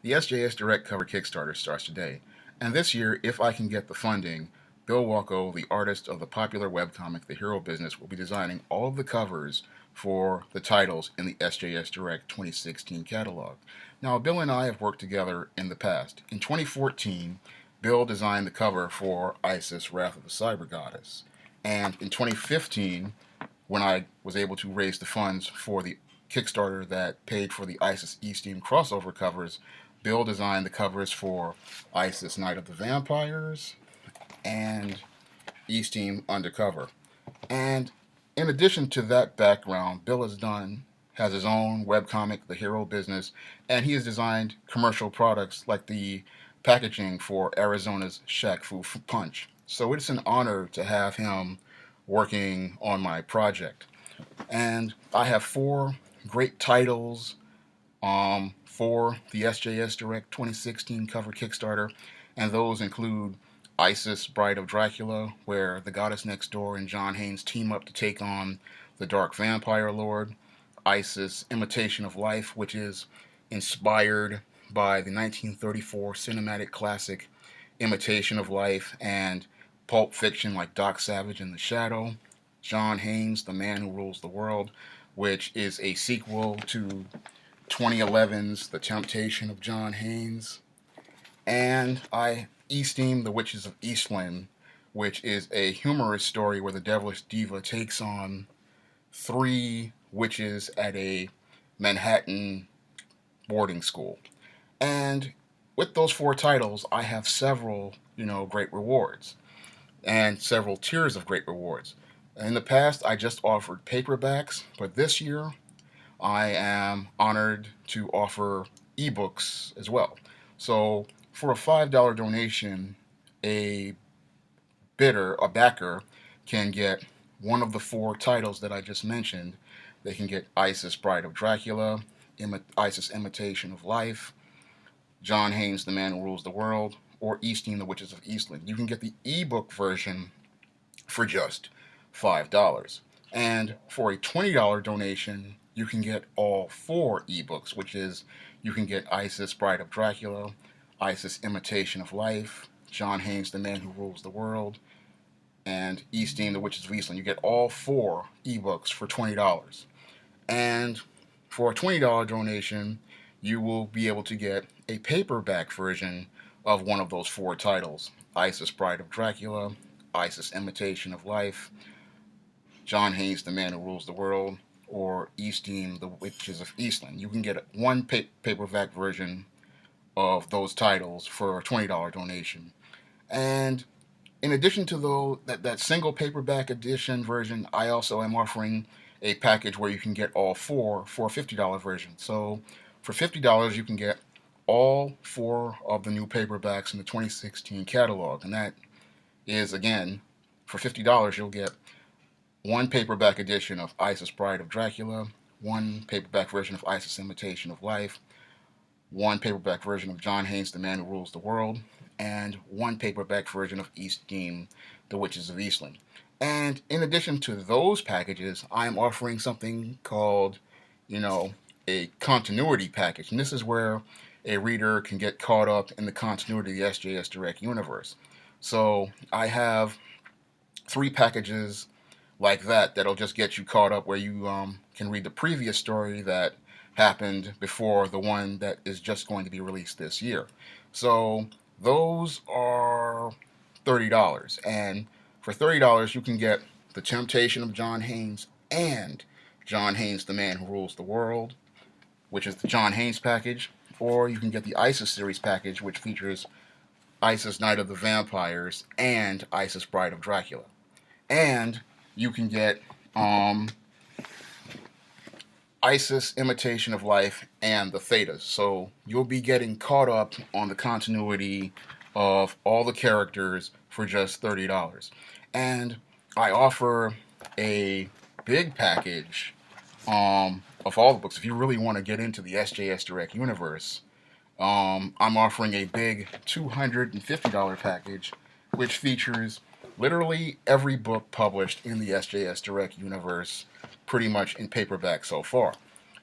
The SJS Direct Cover Kickstarter starts today, and this year, if I can get the funding, Bill Walko, the artist of the popular webcomic The Hero Business, will be designing all of the covers for the titles in the SJS Direct 2016 catalog. Now, Bill and I have worked together in the past. In 2014, Bill designed the cover for Isis, Wrath of the Cyber Goddess. And in 2015, when I was able to raise the funds for the Kickstarter that paid for the ISIS East-Team crossover covers, Bill designed the covers for ISIS Night of the Vampires and East-Team Undercover. And in addition to that background, Bill has his own webcomic, The Hero Business, and he has designed commercial products like the packaging for Arizona's Shaq Fu Punch. So it's an honor to have him working on my project. And I have four great titles for the SJS Direct 2016 cover Kickstarter, and those include Isis, Bride of Dracula, where the goddess next door and John Haynes team up to take on the Dark Vampire Lord. Isis, Imitation of Life, which is inspired by the 1934 cinematic classic Imitation of Life and Pulp Fiction like Doc Savage and The Shadow. John Haynes, The Man Who Rules the World, which is a sequel to 2011's The Temptation of John Haynes. And East-Team, The Witches of Eastland, which is a humorous story where the devilish diva takes on three witches at a Manhattan boarding school. And with those four titles, I have several, great rewards and several tiers of great rewards. In the past, I just offered paperbacks, but this year I am honored to offer ebooks as well. So for a $5 donation, a a backer, can get one of the four titles that I just mentioned. They can get Isis, Bride of Dracula, Isis, Imitation of Life, John Haynes, The Man Who Rules the World, or Easting, The Witches of Eastland. You can get the ebook version for just $5. And for a $20 donation, you can get all four ebooks, which is you can get Isis, Bride of Dracula, Isis, Imitation of Life, John Haynes, The Man Who Rules the World, and Easting, The Witches of Eastland. You get all four ebooks for $20. And for a $20 donation, you will be able to get a paperback version of one of those four titles: Isis, Bride of Dracula, Isis, Imitation of Life, John Haynes, The Man Who Rules the World, or Easting, The Witches of Eastland. You can get one paperback version of those titles for a $20 donation. And in addition to that single paperback edition version, I also am offering a package where you can get all four for a $50 version. So for $50, you can get all four of the new paperbacks in the 2016 catalog. And that is, again, for $50, you'll get one paperback edition of Isis, Bride of Dracula, one paperback version of Isis, Imitation of Life, one paperback version of John Haynes, The Man Who Rules the World, and one paperback version of Easting, The Witches of Eastland. And in addition to those packages, I'm offering something called, a continuity package. And this is where a reader can get caught up in the continuity of the SJS Direct universe. So I have three packages like that'll just get you caught up, where you can read the previous story that happened before the one that is just going to be released this year. So those are $30. And for $30, you can get The Temptation of John Haynes and John Haynes, The Man Who Rules the World, which is the John Haynes package. Or you can get the Isis series package, which features Isis, Night of the Vampires, and Isis, Bride of Dracula. And you can get Isis, Imitation of Life, and the Thetas. So you'll be getting caught up on the continuity of all the characters for just $30. And I offer a big package of all the books. If you really want to get into the SJS Direct universe, I'm offering a big $250 package, which features literally every book published in the SJS Direct universe, pretty much in paperback so far.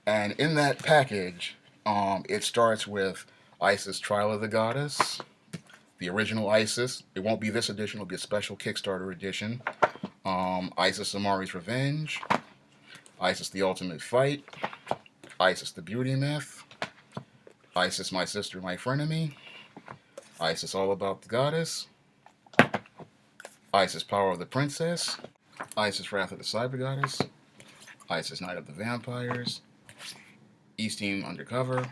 And in that package, it starts with Isis Trial of the Goddess, the original Isis. It won't be this edition, it'll be a special Kickstarter edition. Isis Amari's Revenge, Isis the Ultimate Fight, Isis the Beauty Myth, Isis My Sister, My Frenemy, Isis All About the Goddess, Isis Power of the Princess, Isis Wrath of the Cyber Goddess, Isis Night of the Vampires, East Team Undercover,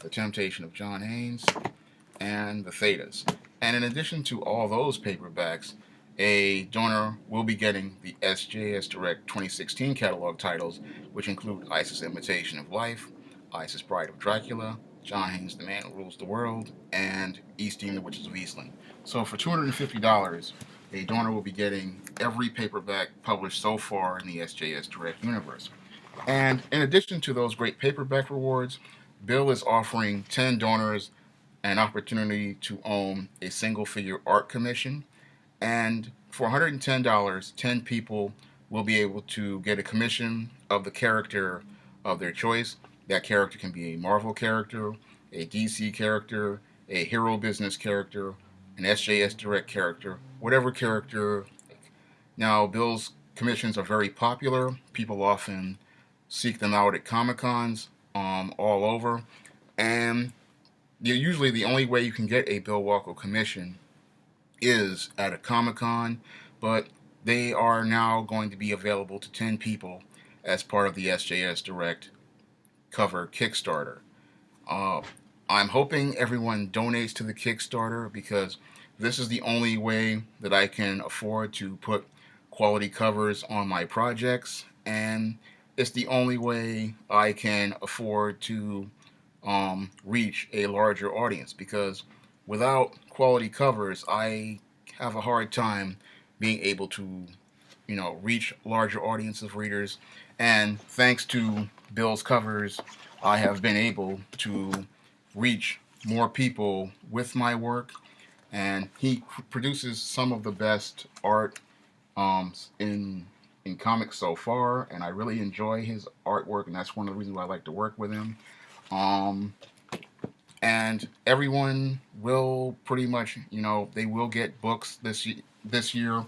The Temptation of John Haynes, and the Thetas. And in addition to all those paperbacks, a donor will be getting the SJS Direct 2016 catalog titles, which include Isis Imitation of Life, Isis Bride of Dracula, John Haynes The Man Who Rules the World, and Eastine The Witches of Eastland. So for $250, a donor will be getting every paperback published so far in the SJS Direct universe. And in addition to those great paperback rewards, Bill is offering 10 donors an opportunity to own a single figure art commission. And for $110, 10 people will be able to get a commission of the character of their choice. That character can be a Marvel character, a DC character, a Hero Business character, an SJS Direct character, whatever character. Now, Bill's commissions are very popular. People often seek them out at Comic Cons all over. And usually the only way you can get a Bill Walko commission is at a Comic Con, but they are now going to be available to 10 people as part of the SJS Direct cover Kickstarter. I'm hoping everyone donates to the Kickstarter because this is the only way that I can afford to put quality covers on my projects, and it's the only way I can afford to reach a larger audience, because without quality covers, I have a hard time being able to, reach larger audience of readers. And thanks to Bill's covers, I have been able to reach more people with my work. And he produces some of the best art in comics so far, and I really enjoy his artwork, and that's one of the reasons why I like to work with him. Um, and everyone will pretty much, they will get books this year.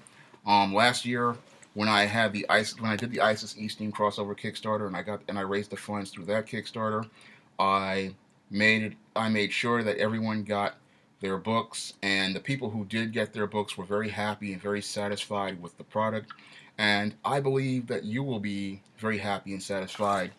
Last year when I did the ISIS Eastern crossover Kickstarter, and I raised the funds through that Kickstarter, I made sure that everyone got their books, and the people who did get their books were very happy and very satisfied with the product. And I believe that you will be very happy and satisfied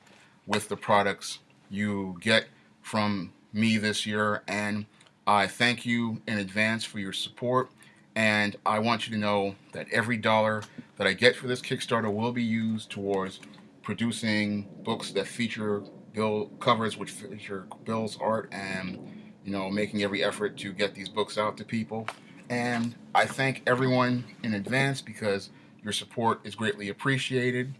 with the products you get from me this year. And I thank you in advance for your support. And I want you to know that every dollar that I get for this Kickstarter will be used towards producing books that feature Bill covers, which feature Bill's art, and making every effort to get these books out to people. And I thank everyone in advance because your support is greatly appreciated.